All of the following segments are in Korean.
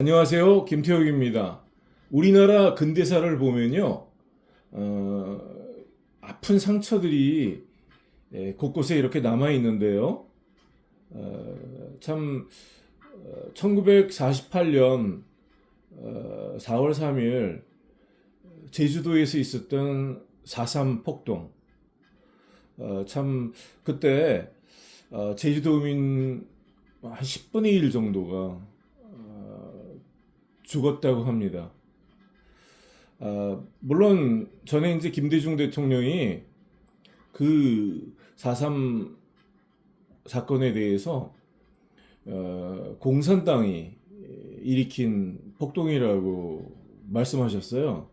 안녕하세요. 김태욱입니다. 우리나라 근대사를 보면요, 어, 아픈 상처들이 곳곳에 이렇게 남아 있는데요. 참, 1948년 4월 3일 제주도에서 있었던 4.3 폭동. 참, 그때 제주도민 한 10분의 1 정도가 죽었다고 합니다. 물론 전에 이제 김대중 대통령이 그 4.3 사건에 대해서 공산당이 일으킨 폭동이라고 말씀하셨어요.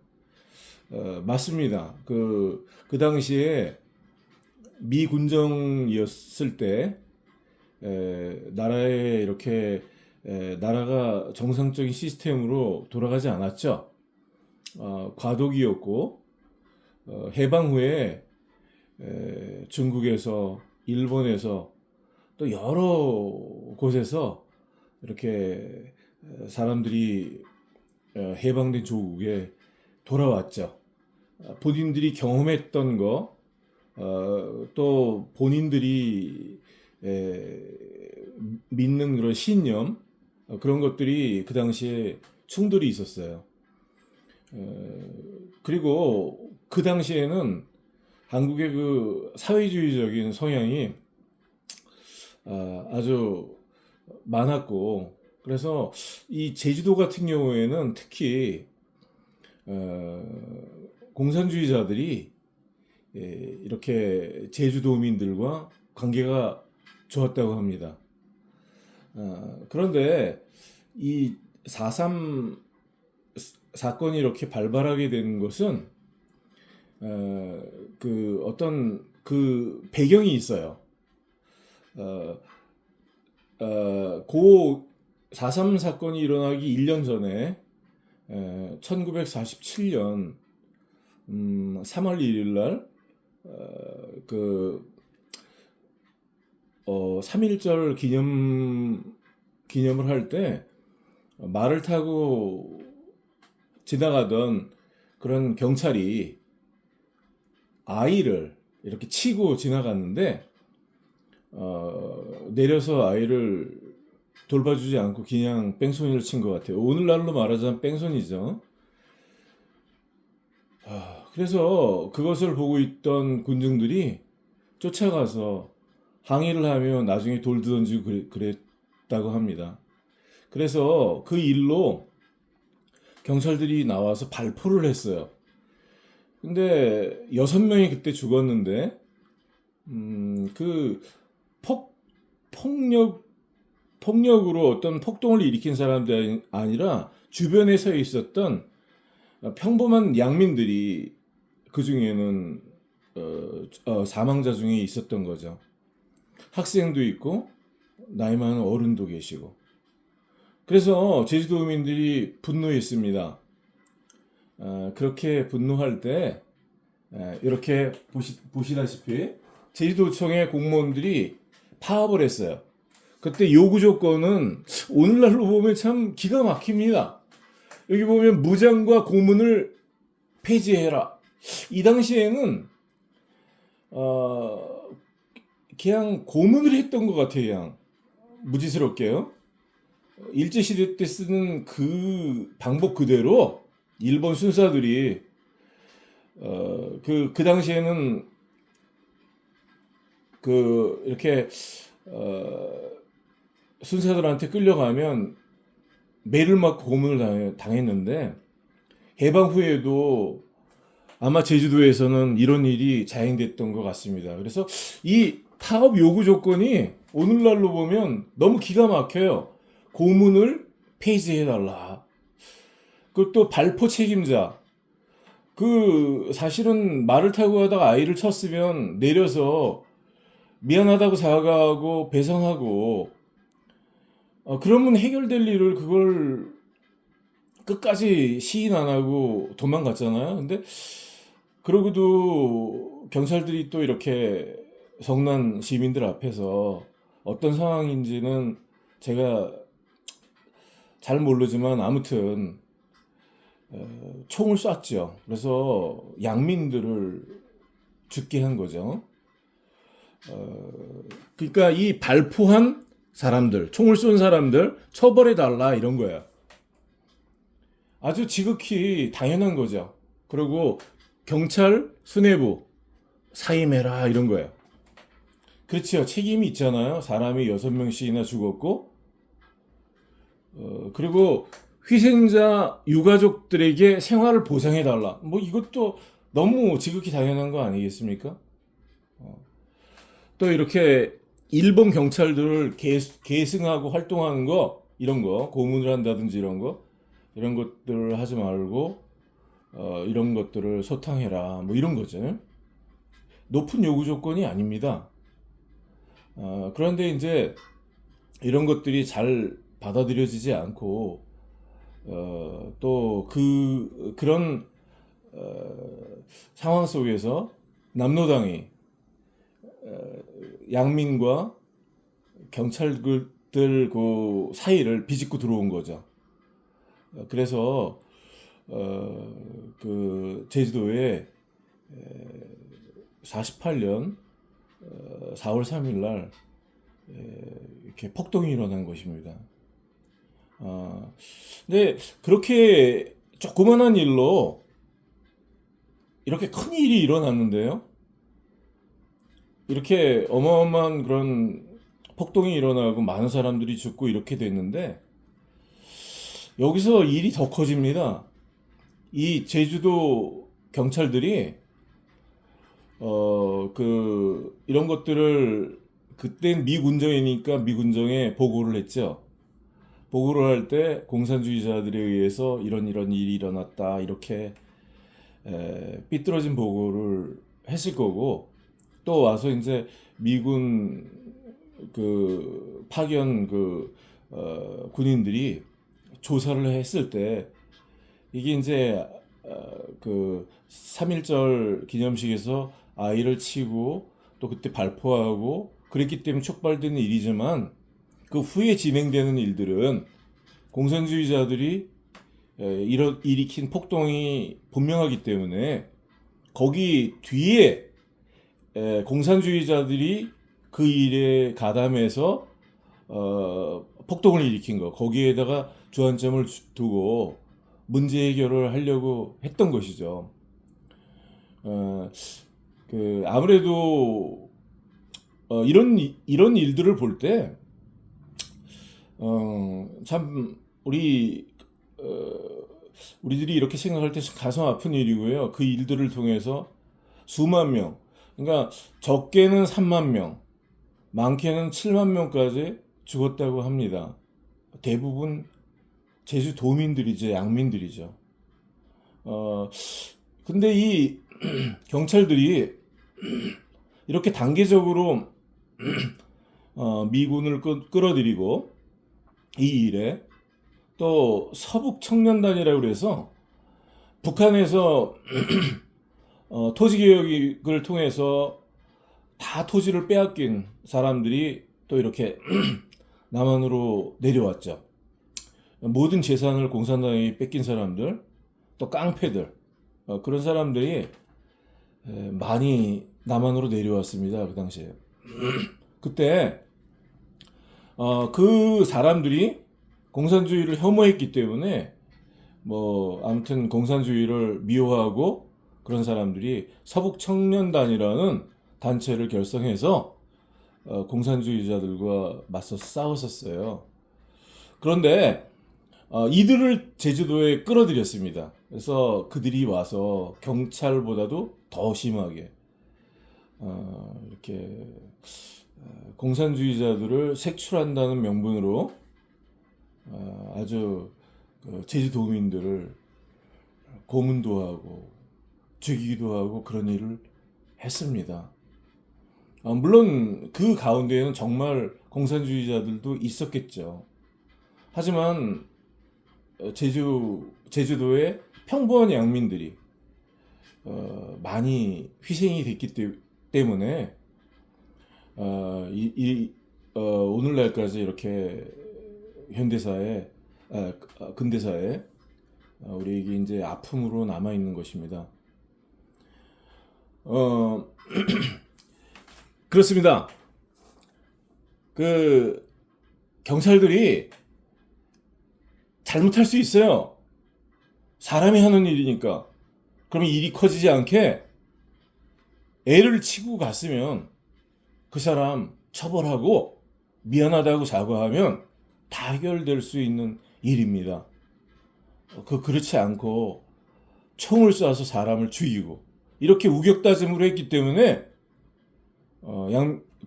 맞습니다. 그 당시에 미 군정이었을 때 나라에 이렇게 나라가 정상적인 시스템으로 돌아가지 않았죠. 과도기였고 해방 후에 중국에서 일본에서 또 여러 곳에서 이렇게 사람들이 해방된 조국에 돌아왔죠. 본인들이 경험했던 거, 또 본인들이 믿는 그런 신념, 그런 것들이 그 당시에 충돌이 있었어요. 그리고 그 당시에는 한국의 그 사회주의적인 성향이 아주 많았고, 그래서 이 제주도 같은 경우에는 특히 공산주의자들이 이렇게 제주도민들과 관계가 좋았다고 합니다. 그런데 이 4.3 사건이 이렇게 발발하게 된 것은 그 어떤 그 배경이 있어요. 어, 고 4.3 사건이 일어나기 1년 전에 1947년 3월 1일 날 그 3.1절 기념을 할 때 말을 타고 지나가던 그런 경찰이 아이를 이렇게 치고 지나갔는데 내려서 아이를 돌봐주지 않고 그냥 뺑소니를 친 것 같아요. 오늘날로 말하자면 뺑소니죠. 그래서 그것을 보고 있던 군중들이 쫓아가서 항의를 하며 나중에 돌도 던지고 그랬다고 합니다. 그래서 그 일로 경찰들이 나와서 발포를 했어요. 근데 6명이 그때 죽었는데 그 폭력 폭력으로 어떤 폭동을 일으킨 사람들이 아니라 주변에 서 있었던 평범한 양민들이 그 중에는 사망자 중에 있었던 거죠. 학생도 있고 나이 많은 어른도 계시고. 그래서 제주도민들이 분노했습니다. 그렇게 분노할 때 이렇게 보시다시피 제주도청의 공무원들이 파업을 했어요. 그때 요구 조건은 오늘날로 보면 참 기가 막힙니다. 여기 보면 무장과 고문을 폐지해라. 이 당시에는 그냥 고문을 했던 것 같아요. 그냥 무지스럽게요. 일제시대 때 쓰는 그 방법 그대로 일본 순사들이 그 당시에는 이렇게 순사들한테 끌려가면 매를 맞고 고문을 당했는데 해방 후에도 아마 제주도에서는 이런 일이 자행됐던 것 같습니다. 그래서 이 파업 요구 조건이 오늘날로 보면 너무 기가 막혀요. 고문을 폐지해달라. 그것도 발포 책임자. 사실은 말을 타고 가다가 아이를 쳤으면 내려서 미안하다고 사과하고 배상하고 그러면 해결될 일을 그걸 끝까지 시인 안 하고 도망갔잖아요. 근데 그러고도 경찰들이 또 이렇게 성난 시민들 앞에서 어떤 상황인지는 제가 잘 모르지만 아무튼 총을 쐈죠. 그래서 양민들을 죽게 한 거죠. 그러니까 이 발포한 사람들, 총을 쏜 사람들 처벌해달라 이런 거야. 아주 지극히 당연한 거죠. 그리고 경찰, 수뇌부 사임해라 이런 거예요. 그렇죠. 책임이 있잖아요. 사람이 6명씩이나 죽었고, 그리고 희생자 유가족들에게 생활을 보상해달라. 뭐 이것도 너무 지극히 당연한 거 아니겠습니까? 또 이렇게 일본 경찰들을 계승하고 활동하는 거, 이런 거, 고문을 한다든지 이런 것들을 하지 말고, 이런 것들을 소탕해라. 뭐 이런 거죠. 높은 요구 조건이 아닙니다. 그런데 이제 이런 것들이 잘 받아들여지지 않고, 또 그런 상황 속에서 남로당이 양민과 경찰들 그 사이를 비집고 들어온 거죠. 그래서 그 제주도에 48년 4월 3일 날 이렇게 폭동이 일어난 것입니다. 근데 그렇게 조그만한 일로 이렇게 큰 일이 일어났는데요. 이렇게 어마어마한 그런 폭동이 일어나고 많은 사람들이 죽고 이렇게 됐는데 여기서 일이 더 커집니다. 이 제주도 경찰들이 이런 것들을 그땐 미군정이니까 미군정에 보고를 했죠. 보고를 할 때 공산주의자들에 의해서 이런 일이 일어났다 이렇게 삐뚤어진 보고를 했을 거고 또 와서 이제 미군 그 파견 군인들이 조사를 했을 때 이게 이제 그 3.1절 기념식에서 아이를 치고 또 그때 발포하고 그랬기 때문에 촉발되는 일이지만 그 후에 진행되는 일들은 공산주의자들이 일으킨 폭동이 분명하기 때문에 거기 뒤에 공산주의자들이 그 일에 가담해서 폭동을 일으킨 거 거기에다가 주안점을 두고 문제 해결을 하려고 했던 것이죠. 아무래도 이런 일들을 볼 때 참 우리들이 이렇게 생각할 때 가슴 아픈 일이고요. 그 일들을 통해서 수만 명, 그러니까 적게는 3만 명, 많게는 7만 명까지 죽었다고 합니다. 대부분 제주도민들이죠, 양민들이죠. 근데 이 경찰들이 이렇게 단계적으로 미군을 끌어들이고 이 일에 또 서북청년단이라고 그래서 북한에서 토지개혁을 통해서 다 토지를 빼앗긴 사람들이 또 이렇게 남한으로 내려왔죠. 모든 재산을 공산당이 뺏긴 사람들, 또 깡패들, 그런 사람들이 많이 남한으로 내려왔습니다. 그 당시에. 그때 그 사람들이 공산주의를 혐오했기 때문에 뭐 아무튼 공산주의를 미워하고 그런 사람들이 서북청년단이라는 단체를 결성해서 공산주의자들과 맞서 싸웠었어요. 그런데 이들을 제주도에 끌어들였습니다. 그래서 그들이 와서 경찰보다도 더 심하게 이렇게 공산주의자들을 색출한다는 명분으로 아주 제주도민들을 고문도 하고 죽이기도 하고 그런 일을 했습니다. 물론 그 가운데에는 정말 공산주의자들도 있었겠죠. 하지만 제주도의 평범한 양민들이 많이 희생이 됐기 때문에 오늘날까지 이렇게 현대사에 근대사에 우리에게 이제 아픔으로 남아 있는 것입니다. 그렇습니다. 그 경찰들이 잘못할 수 있어요. 사람이 하는 일이니까. 그러면 일이 커지지 않게 애를 치고 갔으면 그 사람 처벌하고 미안하다고 사과하면 다 해결될 수 있는 일입니다. 그렇지 않고 총을 쏴서 사람을 죽이고 이렇게 우격다짐으로 했기 때문에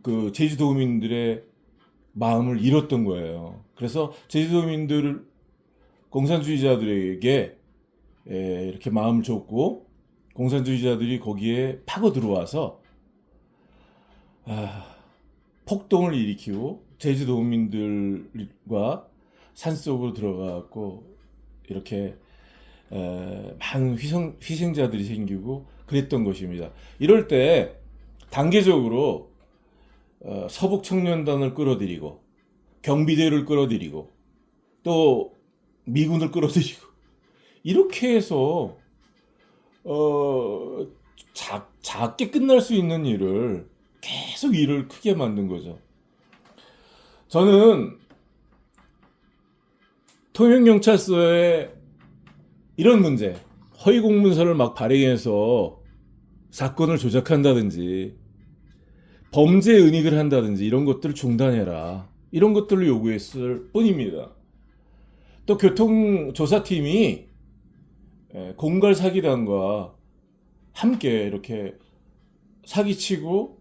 그 제주도민들의 마음을 잃었던 거예요. 그래서 제주도민들 공산주의자들에게 이렇게 마음을 줬고 공산주의자들이 거기에 파고 들어와서 폭동을 일으키고 제주도민들과 산속으로 들어가고 이렇게 많은 희생자들이 생기고 그랬던 것입니다. 이럴 때 단계적으로 서북청년단을 끌어들이고 경비대를 끌어들이고 또 미군을 끌어들이고 이렇게 해서 작게 끝날 수 있는 일을 계속 일을 크게 만든 거죠. 저는 통영경찰서에 이런 문제, 허위 공문서를 막 발행해서 사건을 조작한다든지 범죄 은닉을 한다든지 이런 것들을 중단해라. 이런 것들을 요구했을 뿐입니다. 또 교통조사팀이 공갈 사기단과 함께 이렇게 사기치고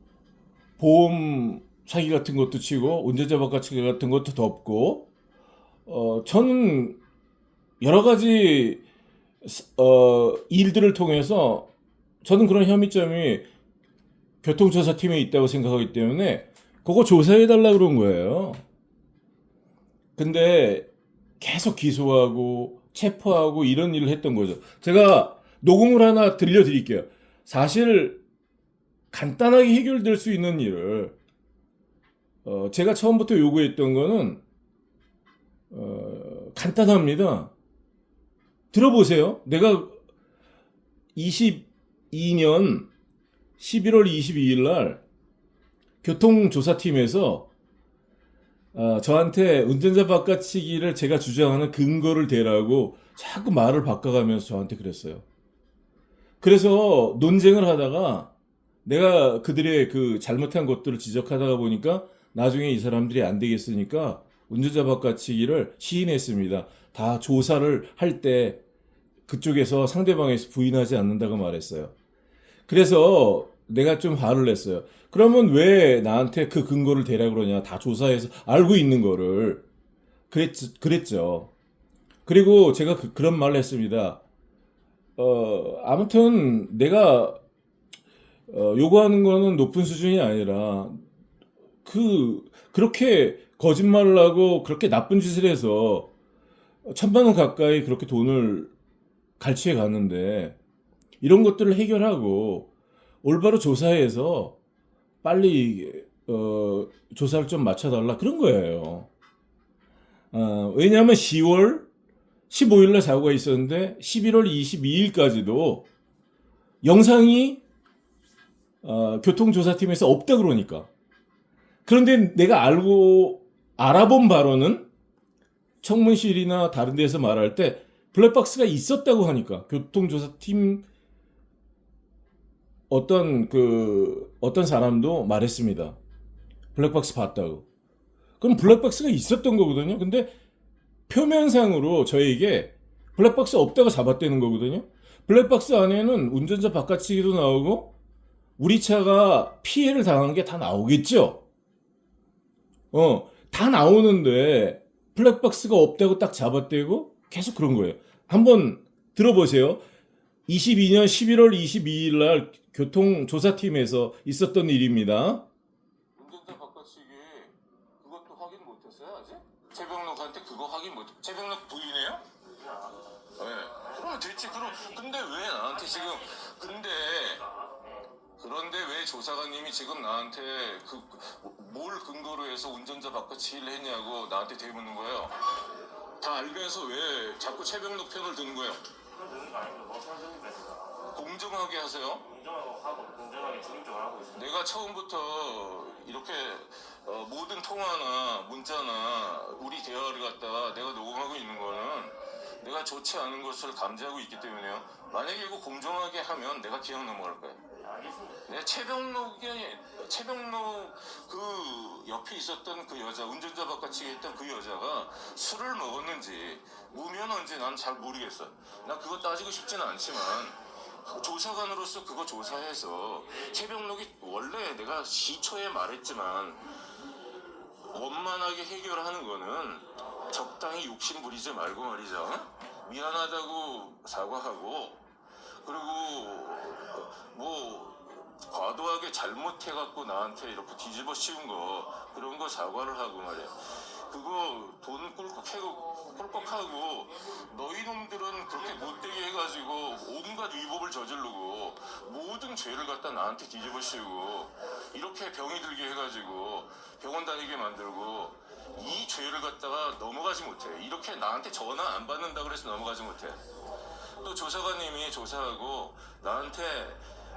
보험 사기 같은 것도 치고 운전자 바꿔치기 같은 것도 덮고 저는 여러 가지 일들을 통해서 저는 그런 혐의점이 교통조사팀에 있다고 생각하기 때문에 그거 조사해달라고 그런 거예요. 근데 계속 기소하고 체포하고 이런 일을 했던 거죠. 제가 녹음을 하나 들려드릴게요. 사실 간단하게 해결될 수 있는 일을 제가 처음부터 요구했던 거는 간단합니다. 들어보세요. 내가 22년 11월 22일 날 교통조사팀에서 저한테 운전자 바꿔치기를 제가 주장하는 근거를 대라고 자꾸 말을 바꿔가면서 저한테 그랬어요. 그래서 논쟁을 하다가 내가 그들의 그 잘못한 것들을 지적하다가 보니까 나중에 이 사람들이 안 되겠으니까 운전자 바꿔치기를 시인했습니다. 다 조사를 할 때 그쪽에서 상대방에서 부인하지 않는다고 말했어요. 그래서 내가 좀 화를 냈어요. 그러면 왜 나한테 그 근거를 대라 그러냐. 다 조사해서 알고 있는 거를. 그랬죠. 그리고 제가 그런 말을 했습니다. 아무튼 내가 요구하는 거는 높은 수준이 아니라 그렇게 거짓말을 하고 그렇게 나쁜 짓을 해서 1,000만 원 가까이 그렇게 돈을 갈취해 갔는데 이런 것들을 해결하고 올바로 조사해서 빨리 조사를 좀 맞춰달라 그런 거예요. 왜냐하면 10월 15일 날 사고가 있었는데 11월 22일까지도 영상이 교통조사팀에서 없다 그러니까. 그런데 내가 알아본 바로는 청문실이나 다른 데서 말할 때 블랙박스가 있었다고 하니까 교통조사팀 어떤 사람도 말했습니다. 블랙박스 봤다고. 그럼 블랙박스가 있었던 거거든요. 근데 표면상으로 저에게 블랙박스 없다고 잡았다는 거거든요. 블랙박스 안에는 운전자 바꿔치기도 나오고 우리 차가 피해를 당한 게 다 나오겠죠. 다 나오는데 블랙박스가 없다고 딱 잡았대고 계속 그런 거예요. 한번 들어보세요. 22년 11월 22일 날 교통조사팀에서 있었던 일입니다. 운전자 바꿔치기 그것도 확인 못했어요 아직? 최병록한테 그거 확인 못. 최병록 부인이에요? 네. 그러면 됐지. 근데 왜 나한테 지금 그런데 왜 조사관님이 지금 나한테 뭘 근거로 해서 운전자 바꿔치기를 했냐고 나한테 되묻는 거예요. 다 알면서 왜 자꾸 최병록 편을 드는 거예요? 그런 드는 거 아니고 너무 편집니까 제가. 공정하게 하세요. 공정하고 하고 공정하게 책임적으로 하고 있습니다. 내가 처음부터 이렇게 모든 통화나 문자나 우리 대화를 갖다가 내가 녹음하고 있는 거는 내가 좋지 않은 것을 감지하고 있기 때문에요. 만약에 이거 공정하게 하면 내가 기억 넘어갈 거예요. 알겠습니다. 내 최병록 그 옆에 있었던 그 여자, 운전자 바깥치기 했던 그 여자가 술을 먹었는지 무면허인지 난 잘 모르겠어. 나 그거 따지고 싶지는 않지만 조사관으로서 그거 조사해서 최병록이 원래 내가 시초에 말했지만 원만하게 해결하는 거는 적당히 욕심 부리지 말고 말이죠. 미안하다고 사과하고, 그리고 뭐 과도하게 잘못해갖고 나한테 이렇게 뒤집어 씌운 거 그런 거 사과를 하고 말이야. 그거 돈 꿀꺽하고 너희 놈들은 그렇게 못되게 해가지고 온갖 위법을 저지르고 모든 죄를 갖다 나한테 뒤집어 씌우고 이렇게 병이 들게 해가지고 병원 다니게 만들고 이 죄를 갖다가 넘어가지 못해. 이렇게 나한테 전화 안 받는다 그래서 넘어가지 못해. 또 조사관님이 조사하고 나한테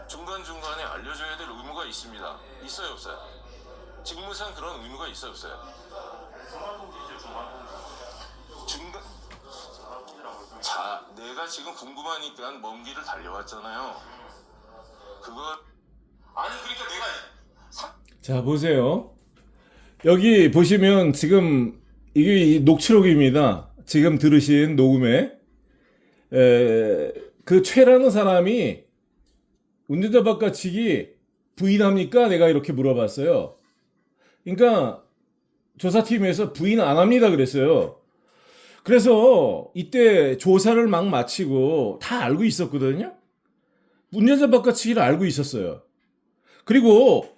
중간중간에 알려줘야 될 의무가 있습니다. 있어요, 없어요? 직무상 그런 의무가 있어요, 없어요? 중간통지죠, 중간통지. 중간 중간통지라고 있습니다. 자, 내가 지금 궁금하니까 먼 길을 달려왔잖아요. 그거 아니 그러니까 내가 자, 보세요. 여기 보시면 지금 이게 녹취록입니다. 지금 들으신 녹음에 그 최라는 사람이 운전자 바깥치기 부인합니까? 내가 이렇게 물어봤어요. 그러니까 조사팀에서 부인 안 합니다 그랬어요. 그래서 이때 조사를 막 마치고 다 알고 있었거든요. 운전자 바깥치기를 알고 있었어요. 그리고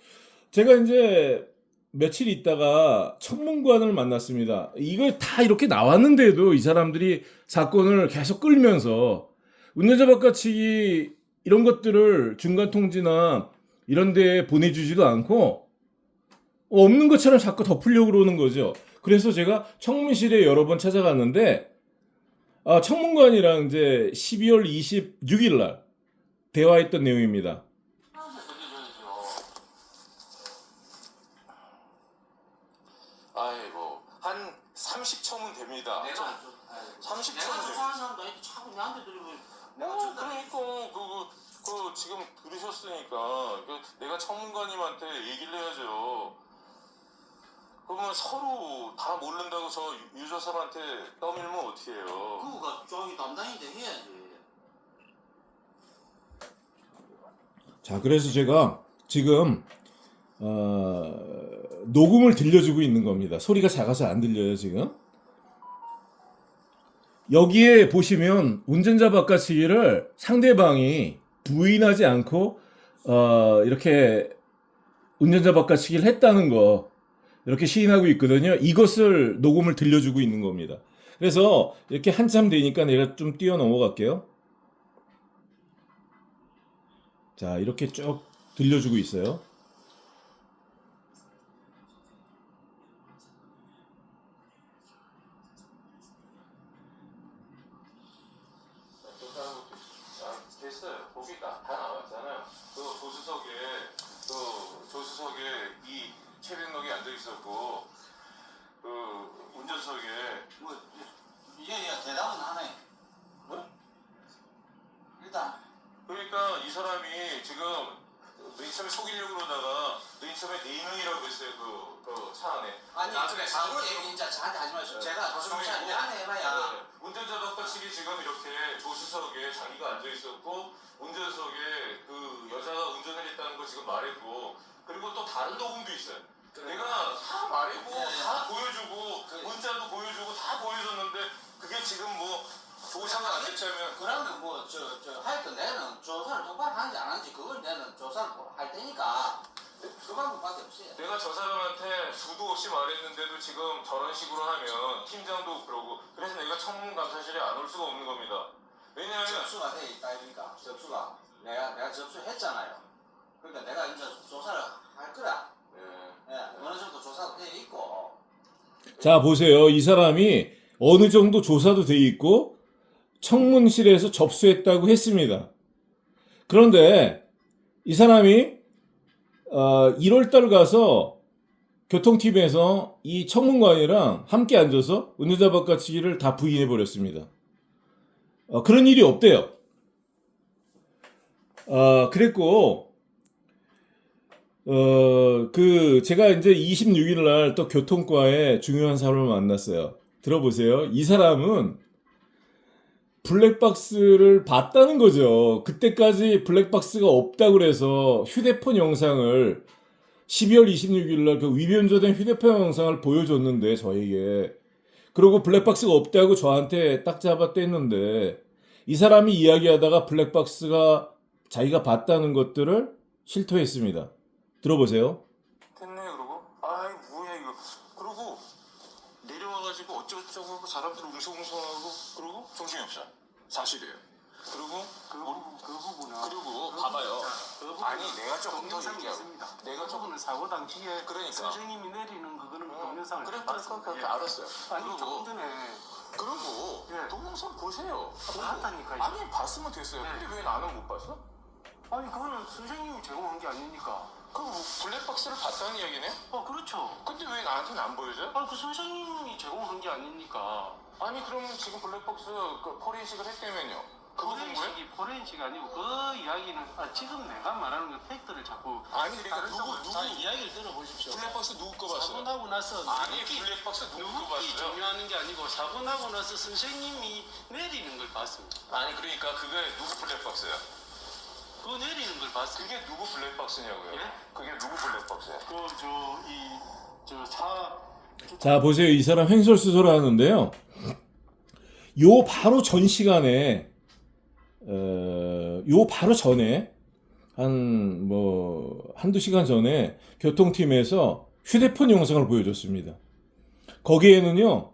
제가 이제 며칠 있다가 청문관을 만났습니다. 이거 다 이렇게 나왔는데도 이 사람들이 사건을 계속 끌면서 운전자 바깥치기 이런 것들을 중간 통지나 이런 데 보내주지도 않고 없는 것처럼 자꾸 덮으려고 그러는 거죠. 그래서 제가 청문실에 여러 번 찾아갔는데 청문관이랑 이제 12월 26일 날 대화했던 내용입니다. 아이고 한 30초면 됩니다. 내가 30초면 내가 됩니다. 조사하는 사람도 아니고 자꾸 내한테 들리고 내가 그러니까 그 지금 들으셨으니까 내가 청문관님한테 얘기를 해야죠. 그러면 서로 다 모른다고 저 유저사한테 떠밀면 어떻게 해요? 그거가 저기 담당인데 해야지. 자, 그래서 제가 지금 녹음을 들려주고 있는 겁니다. 소리가 작아서 안 들려요 지금. 여기에 보시면 운전자 바깥치기를 상대방이 부인하지 않고 이렇게 운전자 바깥치기를 했다는 거 이렇게 시인하고 있거든요. 이것을 녹음을 들려주고 있는 겁니다. 그래서 이렇게 한참 되니까 내가 좀 뛰어 넘어갈게요. 자, 이렇게 쭉 들려주고 있어요. 됐어요. 거기 다 나왔잖아요. 조수석에 이 최병록이 앉아 있었고 운전석에 뭐 이제 대답은 하네. 뭐? 일단 그러니까 이 사람이 지금 맨 처음에 속이려고 그러다가 맨 처음에 4명이라고 했어요. 그 차 안에. 아니 나중에 사고 얘기 진짜 저한테 하지 마시고 제가 조사한 내 안에 해봐야. 운전자 바깥치기 지금 이렇게 조수석에 자기가 앉아 있었고 운전석에 그 여자가 운전을 했다는 거 지금 말했고 그리고 또 다른 녹음도 있어요. 내가 다 말했고 다 보여주고 문자도 보여주고 다 보여줬는데 그게 지금 뭐 조사가 안 됐자면 그러면 뭐 하여튼 내는 조사를 똑바로 하는지 안 하는지 그걸 내는 조사를 할 테니까 그 방법밖에 없어요. 내가 저 사람한테 수도 없이 말했는데도 지금 저런 식으로 하면 팀장도 그러고 그래서 내가 청문감사실에 안 올 수가 없는 겁니다. 왜냐하면 접수가 돼 있다 아닙니까? 접수가 내가 접수했잖아요. 그러니까 내가 이제 조사를 할 거야. 어느 정도 조사가 돼 있고. 자, 보세요. 이 사람이 어느 정도 조사도 돼 있고 청문실에서 접수했다고 했습니다. 그런데 이 사람이 1월달 가서 교통팀에서 이 청문관이랑 함께 앉아서 운전자 바꿔치기를 다 부인해 버렸습니다. 그런 일이 없대요. 그랬고 제가 이제 26일 날 또 교통과에 중요한 사람을 만났어요. 들어보세요. 이 사람은 블랙박스를 봤다는 거죠. 그때까지 블랙박스가 없다고 그래서 휴대폰 영상을 12월 26일 날 그 위변조된 휴대폰 영상을 보여줬는데 저에게 그리고 블랙박스가 없다고 저한테 딱 잡아 뗐는데 이 사람이 이야기하다가 블랙박스가 자기가 봤다는 것들을 실토했습니다. 들어보세요. 됐네 그러고 아이 뭐야 이거 그러고 내려와가지고 어쩌고저쩌고 하고 사람들 웅성웅성하고 그러고 정신이 없어 사실이에요. 그리고 그 부분은 그리고 봐봐요. 아니 내가 조금 더 동영상이 얘기하고 있습니다. 내가 그 조금 부분은 사고 당시에 그러니까. 선생님이 내리는 그거는 동영상을 그래 봤습니다. 예. 알았어요. 아니 그리고 조금 전에 그리고 예. 동영상 보세요. 봤다니까요. 아니 봤으면 됐어요. 네. 근데 왜 나는 못 봤어? 아니 그거는 선생님이 제공한 게 아니니까. 그럼 블랙박스를 봤다는 이야기네? 그렇죠. 근데 왜 나한테는 안 보여줘요? 아니 그 선생님이 제공한 게 아니니까. 아니 그러면 지금 블랙박스 포렌식을 했다면요? 그거 본 거예요? 포렌식이 아니고 그 이야기는 지금 내가 말하는 그 팩트를 자꾸 아니 그러니까 누구 이야기를 들어보십시오. 블랙박스 누구 거 사고 봤어요? 나고 나서 아니 블랙박스 누구 거 누구이 봤어요? 중요한 게 아니고 사고 나고 나서 선생님이 내리는 걸 봤습니다. 아니 그러니까 그게 누구 블랙박스야? 그거 내리는 걸 봤습니다. 그게 누구 블랙박스냐고요? 예? 그게 누구 블랙박스야? 자, 보세요. 이 사람 횡설수설 하는데요. 요 바로 전 시간에, 요 바로 전에, 한두 시간 전에 교통팀에서 휴대폰 영상을 보여줬습니다. 거기에는요,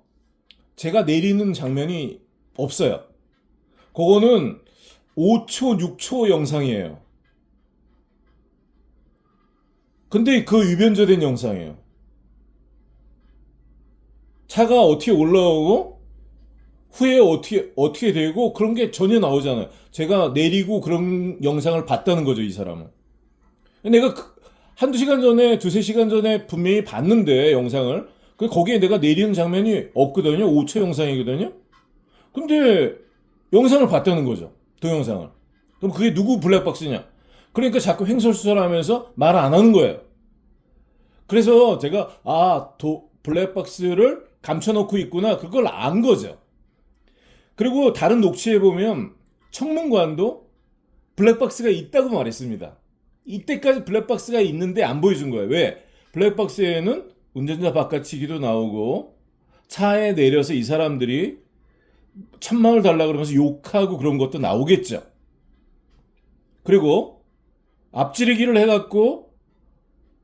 제가 내리는 장면이 없어요. 그거는 5초, 6초 영상이에요. 근데 그 위변조된 영상이에요. 차가 어떻게 올라오고 후에 어떻게 되고 그런 게 전혀 나오잖아요. 제가 내리고 그런 영상을 봤다는 거죠, 이 사람은. 내가 한두 시간 전에, 두세 시간 전에 분명히 봤는데, 영상을. 거기에 내가 내리는 장면이 없거든요. 5초 영상이거든요. 근데 영상을 봤다는 거죠. 동영상을. 그럼 그게 누구 블랙박스냐? 그러니까 자꾸 횡설수설하면서 말 안 하는 거예요. 그래서 제가 블랙박스를 감춰놓고 있구나. 그걸 안 거죠. 그리고 다른 녹취에 보면 청문관도 블랙박스가 있다고 말했습니다. 이때까지 블랙박스가 있는데 안 보여준 거예요. 왜? 블랙박스에는 운전자 바꿔치기도 나오고 차에 내려서 이 사람들이 천만을 달라 그러면서 욕하고 그런 것도 나오겠죠. 그리고 앞지르기를 해갖고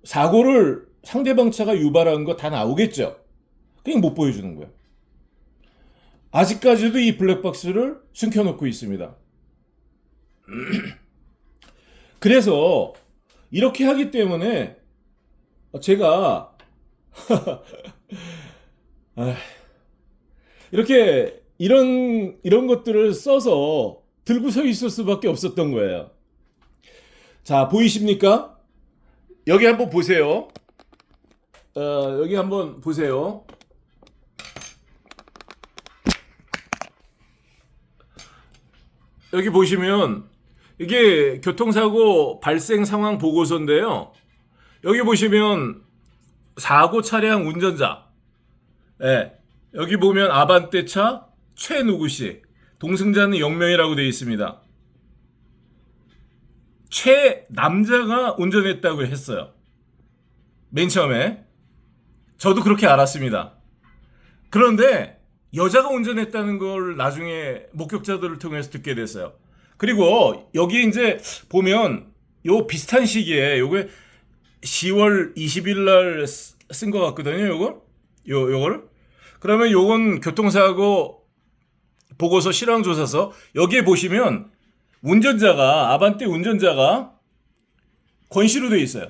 사고를 상대방 차가 유발한 거 다 나오겠죠. 그냥 못 보여주는 거예요. 아직까지도 이 블랙박스를 숨겨놓고 있습니다. 그래서 이렇게 하기 때문에 제가 이렇게 이런 것들을 써서 들고 서 있을 수밖에 없었던 거예요. 자, 보이십니까? 여기 한번 보세요. 여기 한번 보세요. 여기 보시면 이게 교통사고 발생 상황 보고서인데요. 여기 보시면 사고 차량 운전자. 여기 보면 아반떼 차 최누구씨. 동승자는 0명이라고 되어 있습니다. 최 남자가 운전했다고 했어요. 맨 처음에. 저도 그렇게 알았습니다. 그런데 여자가 운전했다는 걸 나중에 목격자들을 통해서 듣게 됐어요. 그리고 여기 이제 보면 요 비슷한 시기에 요게 10월 20일 날 쓴 것 같거든요. 요걸. 그러면 요건 교통사고 보고서 실황조사서. 여기에 보시면 아반떼 운전자가 권씨로 되어 있어요.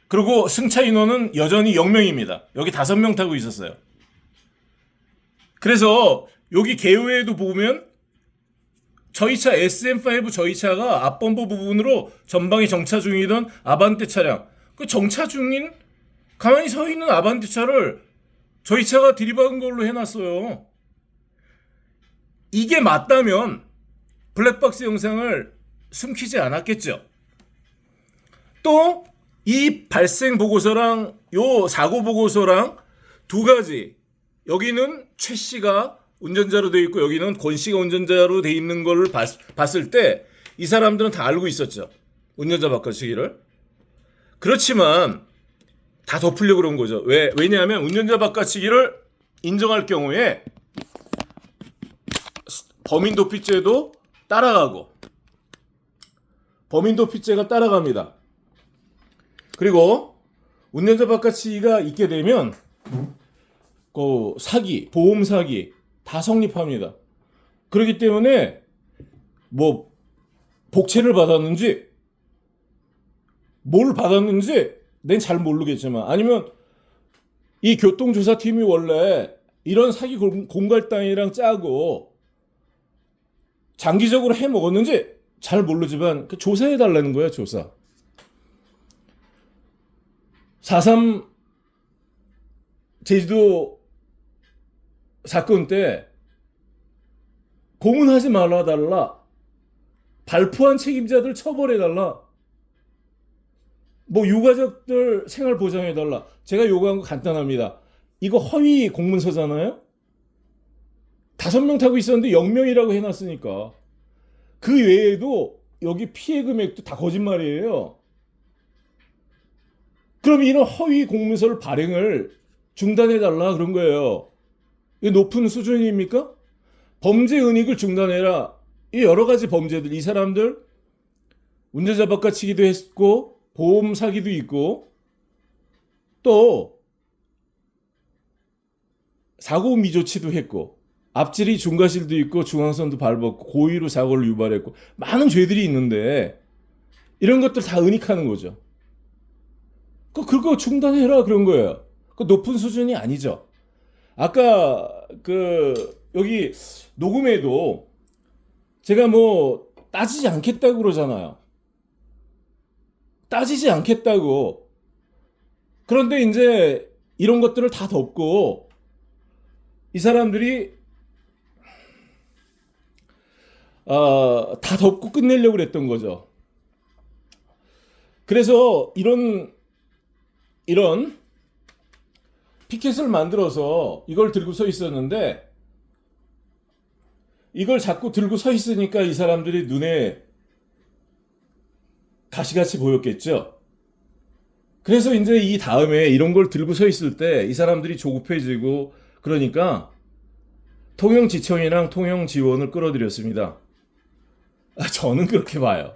그리고 승차 인원은 여전히 0명입니다. 여기 5명 타고 있었어요. 그래서 여기 개요에도 보면 저희 차 SM5 저희 차가 앞범퍼 부분으로 전방에 정차 중이던 아반떼 차량, 그 정차 중인 가만히 서 있는 아반떼 차를 저희 차가 들이박은 걸로 해놨어요. 이게 맞다면 블랙박스 영상을 숨기지 않았겠죠. 또 이 발생 보고서랑 요 사고 보고서랑 두 가지, 여기는 최 씨가 운전자로 되어 있고 여기는 권 씨가 운전자로 되어 있는 걸 봤을 때 이 사람들은 다 알고 있었죠. 운전자 바꿔치기를. 그렇지만 다 덮으려고 그런 거죠. 왜냐하면 운전자 바꿔치기를 인정할 경우에 범인 도피죄도 따라가고, 범인 도피죄가 따라갑니다. 그리고 운전자 바꿔치기가 있게 되면 그 사기, 보험 사기 다 성립합니다. 그렇기 때문에 뭐 복채를 받았는지 뭘 받았는지 난 잘 모르겠지만, 아니면 이 교통조사팀이 원래 이런 사기 공갈당이랑 짜고 장기적으로 해 먹었는지 잘 모르지만 그 조사해 달라는 거예요. 조사. 4.3 제주도 사건 때 고문하지 말아달라, 발포한 책임자들 처벌해달라, 뭐 유가족들 생활 보장해달라. 제가 요구한 거 간단합니다. 이거 허위 공문서잖아요. 5명 타고 있었는데 0명이라고 해놨으니까 그 외에도 여기 피해 금액도 다 거짓말이에요. 그럼 이런 허위 공문서를 발행을 중단해달라 그런 거예요. 이게 높은 수준입니까? 범죄 은닉을 중단해라. 이 여러 가지 범죄들, 이 사람들 운전자 바꿔치기도 했고 보험 사기도 있고 또 사고 미조치도 했고 앞질이 중과실도 있고 중앙선도 밟았고 고의로 사고를 유발했고 많은 죄들이 있는데 이런 것들 다 은닉하는 거죠. 그거 중단해라 그런 거예요. 그 높은 수준이 아니죠. 아까 여기 녹음에도 제가 뭐 따지지 않겠다고 그러잖아요. 따지지 않겠다고. 그런데 이제 이런 것들을 다 덮고 이 사람들이 다 덮고 끝내려고 그랬던 거죠. 그래서 이런 피켓을 만들어서 이걸 들고 서 있었는데, 이걸 자꾸 들고 서 있으니까 이 사람들이 눈에 가시같이 보였겠죠. 그래서 이제 이 다음에 이런 걸 들고 서 있을 때 이 사람들이 조급해지고 그러니까 통영지청이랑 통영지원을 끌어들였습니다. 저는 그렇게 봐요.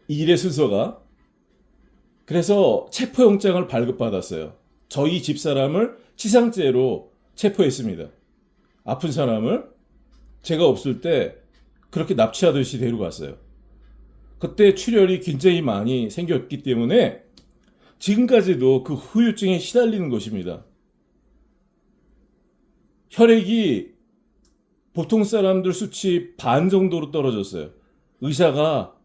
일의 순서가. 그래서 체포영장을 발급받았어요. 저희 집사람을 치상죄로 체포했습니다. 아픈 사람을 제가 없을 때 그렇게 납치하듯이 데려갔어요. 그때 출혈이 굉장히 많이 생겼기 때문에 지금까지도 그 후유증에 시달리는 것입니다. 혈액이 보통 사람들 수치 반 정도로 떨어졌어요. 의사가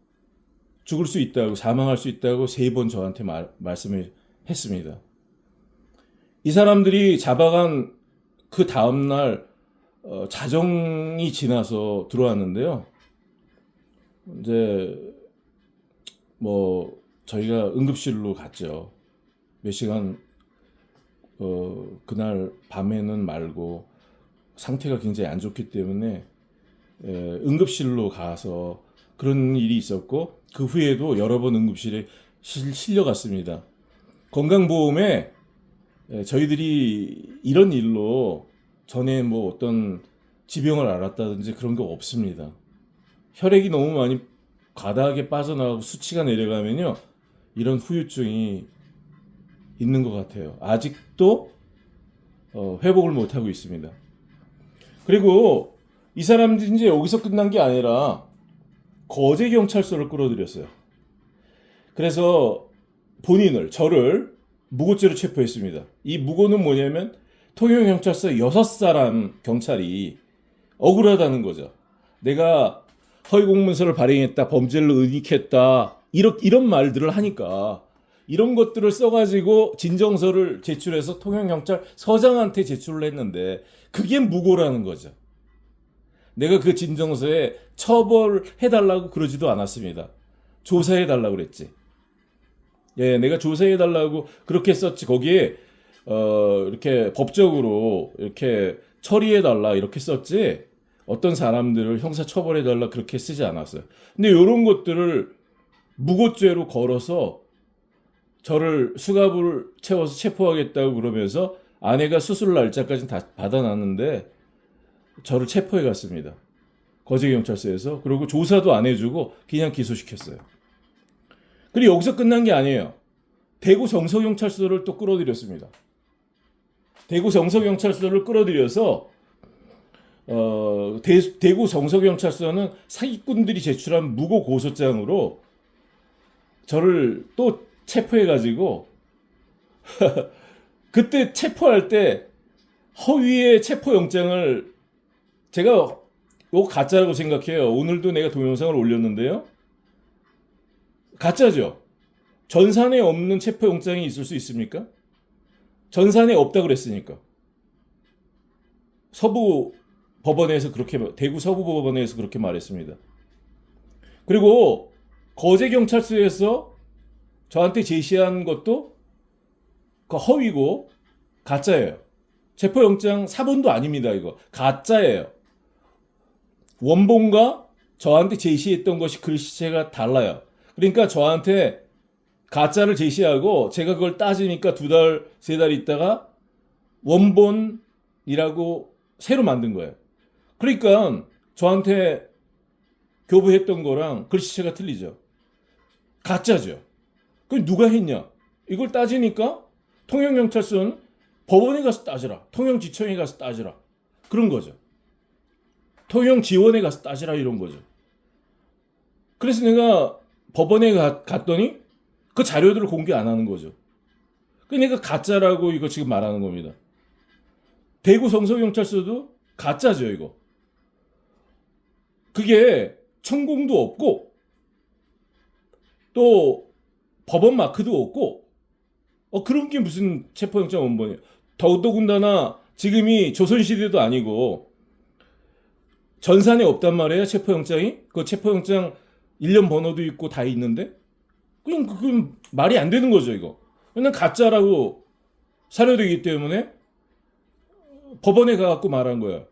죽을 수 있다고, 사망할 수 있다고 3번 저한테 말씀을 했습니다. 이 사람들이 잡아간 그 다음날 자정이 지나서 들어왔는데요. 이제 뭐 저희가 응급실로 갔죠. 몇 시간 그날 밤에는 말고 상태가 굉장히 안 좋기 때문에 응급실로 가서 그런 일이 있었고, 그 후에도 여러 번 응급실에 실려갔습니다. 건강보험에 저희들이 이런 일로 전에 뭐 어떤 지병을 앓았다든지 그런 거 없습니다. 혈액이 너무 많이 과다하게 빠져나가고 수치가 내려가면요, 이런 후유증이 있는 것 같아요. 아직도 회복을 못하고 있습니다. 그리고 이 사람들이 이제 여기서 끝난 게 아니라 거제경찰서를 끌어들였어요. 그래서 저를 무고죄로 체포했습니다. 이 무고는 뭐냐면 통영경찰서 6사람 경찰이 억울하다는 거죠. 내가 허위공문서를 발행했다, 범죄를 은닉했다, 이런 말들을 하니까 이런 것들을 써가지고 진정서를 제출해서 통영경찰서장한테 제출을 했는데 그게 무고라는 거죠. 내가 그 진정서에 처벌해달라고 그러지도 않았습니다. 조사해달라고 그랬지. 예, 내가 조사해달라고 그렇게 썼지. 거기에 이렇게 법적으로 이렇게 처리해달라 이렇게 썼지. 어떤 사람들을 형사처벌해달라 그렇게 쓰지 않았어요. 근데 이런 것들을 무고죄로 걸어서 저를 수갑을 채워서 체포하겠다고 그러면서 아내가 수술 날짜까지 다 받아놨는데 저를 체포해 갔습니다. 거제경찰서에서. 그리고 조사도 안 해주고 그냥 기소시켰어요. 그리고 여기서 끝난 게 아니에요. 대구 정서경찰서를 또 끌어들였습니다. 대구 정서경찰서를 끌어들여서 대구 정서경찰서는 사기꾼들이 제출한 무고 고소장으로 저를 또 체포해가지고 그때 체포할 때 허위의 체포영장을 제가 이거 가짜라고 생각해요. 오늘도 내가 동영상을 올렸는데요. 가짜죠. 전산에 없는 체포영장이 있을 수 있습니까? 전산에 없다 그랬으니까. 서부 법원에서 그렇게, 대구 서부 법원에서 그렇게 말했습니다. 그리고 거제경찰서에서 저한테 제시한 것도 그 허위고 가짜예요. 체포영장 사본도 아닙니다. 이거 가짜예요. 원본과 저한테 제시했던 것이 글씨체가 달라요. 그러니까 저한테 가짜를 제시하고 제가 그걸 따지니까 2달, 3달 있다가 원본이라고 새로 만든 거예요. 그러니까 저한테 교부했던 거랑 글씨체가 틀리죠. 가짜죠. 그럼 누가 했냐? 이걸 따지니까 통영경찰서는 법원에 가서 따지라. 통영지청에 가서 따지라. 그런 거죠. 통영지원에 가서 따지라 이런 거죠. 그래서 내가 법원에 갔더니 그 자료들을 공개 안 하는 거죠. 그러니까 가짜라고 이거 지금 말하는 겁니다. 대구 성서경찰서도 가짜죠 이거. 그게 천공도 없고 또 법원 마크도 없고 그런 게 무슨 체포영장 원본이에요. 더군다나 지금이 조선시대도 아니고 전산에 없단 말이에요. 체포영장이. 그 체포영장 1년 번호도 있고 다 있는데 그건 말이 안 되는 거죠 이거. 그냥 가짜라고 사료되기 때문에 법원에 가갖고 말한 거예요.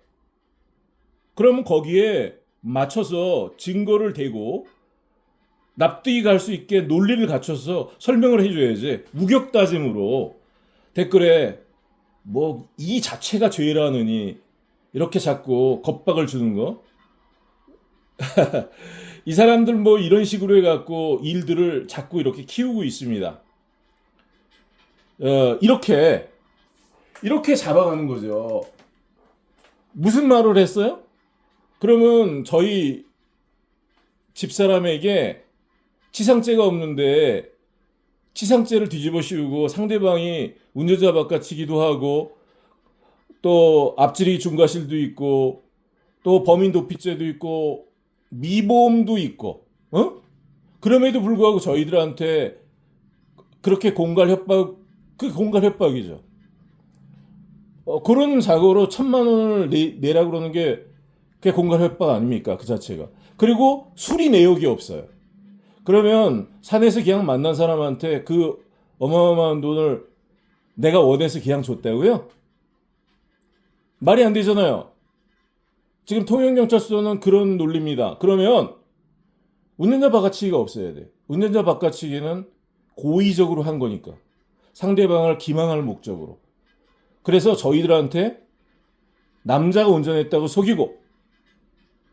그러면 거기에 맞춰서 증거를 대고 납득이 갈 수 있게 논리를 갖춰서 설명을 해줘야지. 우격다짐으로 댓글에 뭐 이 자체가 죄라느니 이렇게 자꾸 겁박을 주는 거. 이 사람들 뭐 이런 식으로 해갖고 일들을 자꾸 이렇게 키우고 있습니다. 이렇게 잡아가는 거죠. 무슨 말을 했어요? 그러면 저희 집사람에게 치상죄가 없는데 치상죄를 뒤집어 씌우고 상대방이 운전자 바꿔치기도 하고 또 앞지르기 중과실도 있고 또 범인 도피죄도 있고 미보험도 있고 그럼에도 불구하고 저희들한테 그렇게 공갈 협박, 그 공갈 협박이죠. 그런 사고로 1,000만 원을 내라 그러는 게 그게 공갈 협박 아닙니까? 그 자체가. 그리고 수리 내역이 없어요. 그러면 산에서 그냥 만난 사람한테 그 어마어마한 돈을 내가 원해서 그냥 줬다고요? 말이 안 되잖아요. 지금 통영경찰서는 그런 논리입니다. 그러면 운전자 바꿔치기가 없어야 돼. 운전자 바꿔치기는 고의적으로 한 거니까. 상대방을 기망할 목적으로. 그래서 저희들한테 남자가 운전했다고 속이고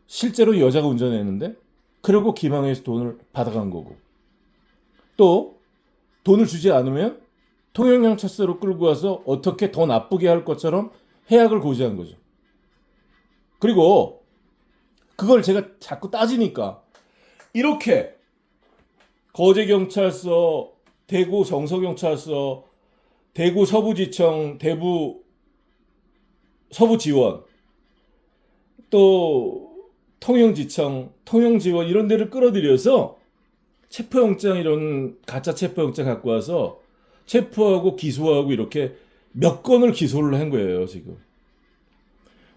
실제로 여자가 운전했는데 그리고 기망해서 돈을 받아간 거고 또 돈을 주지 않으면 통영경찰서로 끌고 와서 어떻게 더 나쁘게 할 것처럼 해악을 고지한 거죠. 그리고 그걸 제가 자꾸 따지니까 이렇게 거제경찰서, 대구 정서경찰서, 대구 서부지청, 대구 서부지원, 또 통영지청, 통영지원 이런 데를 끌어들여서 체포영장 이런 가짜 체포영장 갖고 와서 체포하고 기소하고 이렇게 몇 건을 기소를 한 거예요, 지금.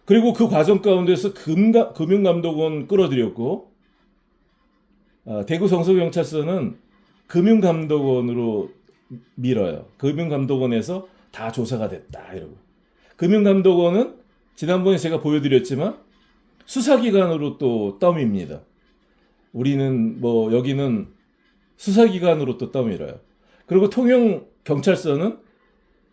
그리고 그 과정 가운데서 금융감독원 끌어들였고, 대구 성서경찰서는 금융감독원으로 밀어요. 금융감독원에서 다 조사가 됐다, 이러고. 금융감독원은 지난번에 제가 보여드렸지만 수사기관으로 또 떠밉니다. 우리는 뭐 여기는 수사기관으로 또 떠밀어요. 그리고 통영경찰서는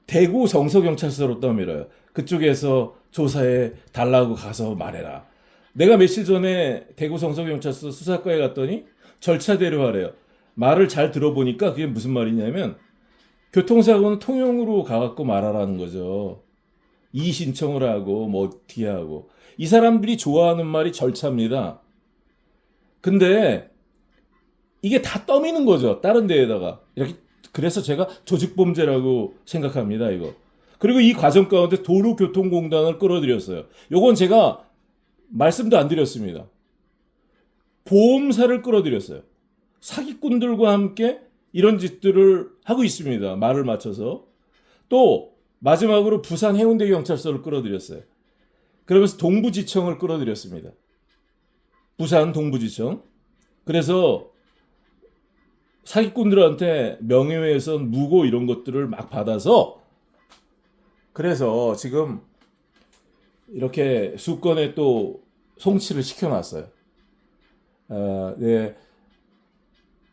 대구 성서경찰서로 떠밀어요. 그쪽에서 조사해 달라고 가서 말해라. 내가 며칠 전에 대구 성서경찰서 수사과에 갔더니 절차대로 하래요. 말을 잘 들어보니까 그게 무슨 말이냐면 교통사고는 통영으로 가갖고 말하라는 거죠. 이의 신청을 하고 뭐 어떻게 하고. 이 사람들이 좋아하는 말이 절차입니다. 근데 이게 다 떠미는 거죠. 다른 데에다가. 이렇게. 그래서 제가 조직범죄라고 생각합니다, 이거. 그리고 이 과정 가운데 도로교통공단을 끌어들였어요. 요건 제가 말씀도 안 드렸습니다. 보험사를 끌어들였어요. 사기꾼들과 함께 이런 짓들을 하고 있습니다. 말을 맞춰서. 또 마지막으로 부산 해운대 경찰서를 끌어들였어요. 그러면서 동부지청을 끌어들였습니다. 부산 동부지청. 그래서 사기꾼들한테 명예훼손, 무고 이런 것들을 막 받아서 그래서 지금 이렇게 수건에 또 송치를 시켜놨어요. 네.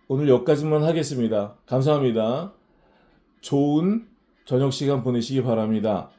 오늘 여기까지만 하겠습니다. 감사합니다. 좋은 저녁 시간 보내시기 바랍니다.